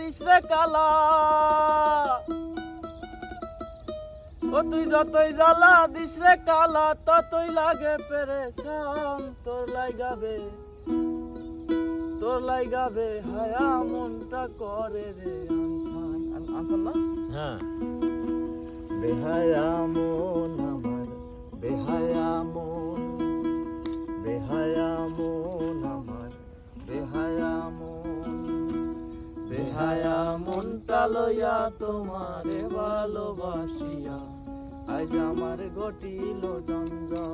This রে কালা, ও তুই যতই জ্বালা দিস রে কালা ততই লাগে পেরেশান। তোর লাইগাবে হায়া মনটা করে রে আনসান। আনসান না? হ্যাঁ, বেহায়া মন আমার, বেহায়া মন, বেহায়া মন আমার, বেহায়া মন, বেহায়া মনটা লইয়া তোমারে ভালোবাসিয়া আজ আমার ঘটিল জঞ্জাল,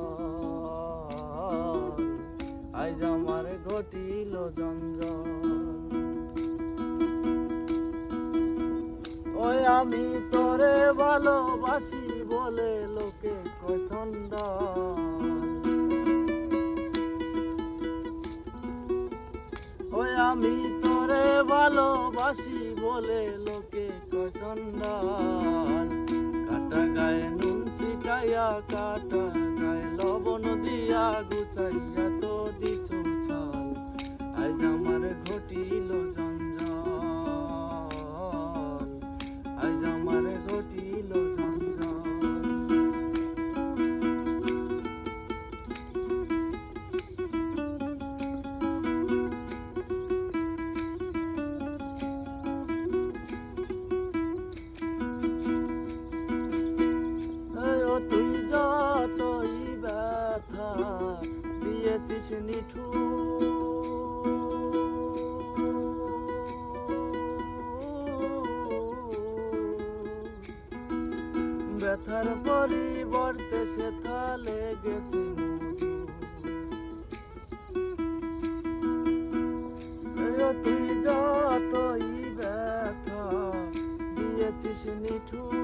আজ আমার ঘটিল জঞ্জাল। ওই আমি তোরে ভালোবাসি বলে লোকে কয় সন্দাল, ওই আমি তোরে ভালোবাসি বলে লোকে কয় সন্দাল। কাটা গায়ে নুন ছিটাইয়া, কাটা গায়ে লবণ দিয়া গুছাইয়া তো দিছো ছাল, আজ আমার ঘটিল জঞ্জাল, আজ আমার ঘটিল জঞ্জাল। ও তুই যতই ব্যথা দিয়েছিস নিঠুর, ব্যথার পরিবর্তে সে তালে গেছে মধু। তুই যতই ব্যথা দিয়েছিস নিঠুর,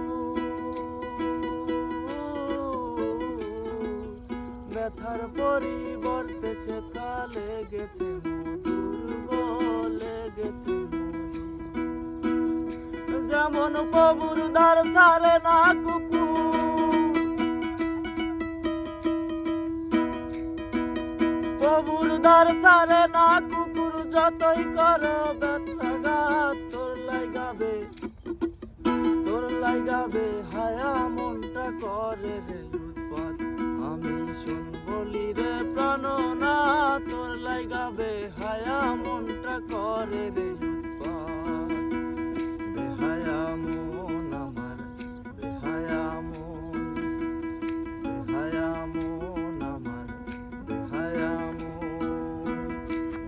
ব্যথার পরিবর্তে সে তালে গেছে মধুর, বলে গেছে মধু। যেমন কবুর দ্বার ছাড়ে না কুকুর, কবুর দ্বার ছাড়ে না কুকুর, যতই কর ব্যথাঘাত তোর লাগাবে হায়া মনটা করে রে উৎপাত। আমি শুন বলি রে প্রাণনা, তোর লাগাবে হায়া মনটা করে রে উৎপাত। বেহায়া মন আমার, বেহায়া মন, বেহায়া মন আমার, বেহায়া মন,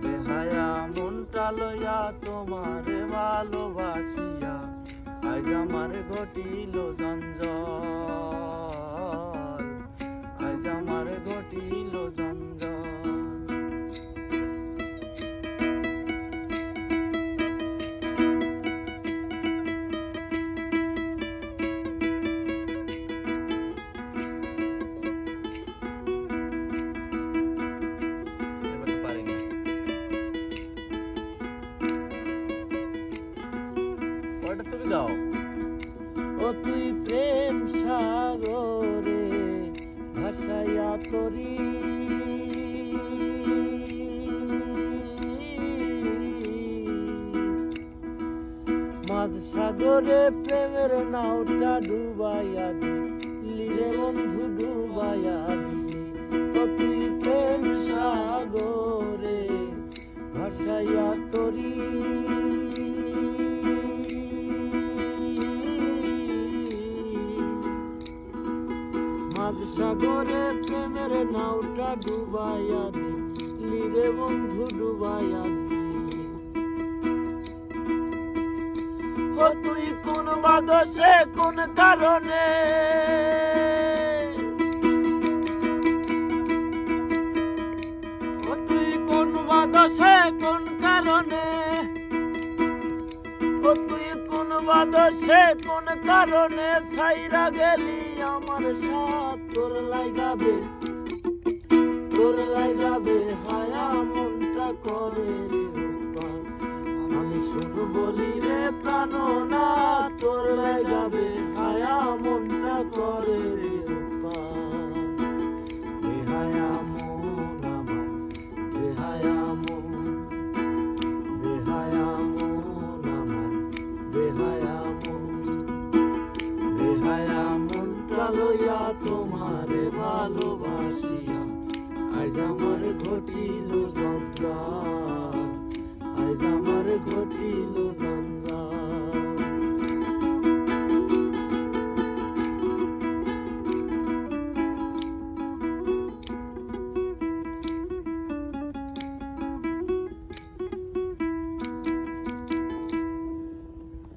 বেহায়া মনটা লইয়া তোমারে ভালোবাসিয়া আজ আমার ঘটিল জঞ্জাল, আজ আমার ঘটিল জঞ্জাল। এবার তো পারিনি। ওটা তুমি গাও। ও তুই প্রেম সাগরে ভাসাইয়া তরি, মাঝ সাগরে প্রেমের নাওটা ডুবাইয়া দিলি রে বন্ধু, ডুবাইয়া দিলি। ও তুই প্রেম সাগরে ভাসাইয়া তরি, মাঝ সাগরে প্রেমের নাওটা ডুবাইয়া দিলি রে বন্ধু, ডুবাইয়া দিলি। ও তুই কোন বাদশে কোন কারণে, ও তুই কোন বাদশে কোন কারণে, ও তুই কোন বাদশে কোন কারণে ছাইরা গেলি আমার সাথ। তোর লাগাবে হায়া মনটা করে রে উৎপাত। আমি শুধু বলি রে প্রাণনা, তোর লাগাবে হায়া মনটা করে রে উৎপাত। বেহায়া মন আমার, বেহায়া মন, বেহায়া মন আমার, লইয়া তোমারে ভালোবাসিয়া আজ আমার ঘটিল যন্ত্রণা, আজ আমার ঘটিল যন্ত্রণা।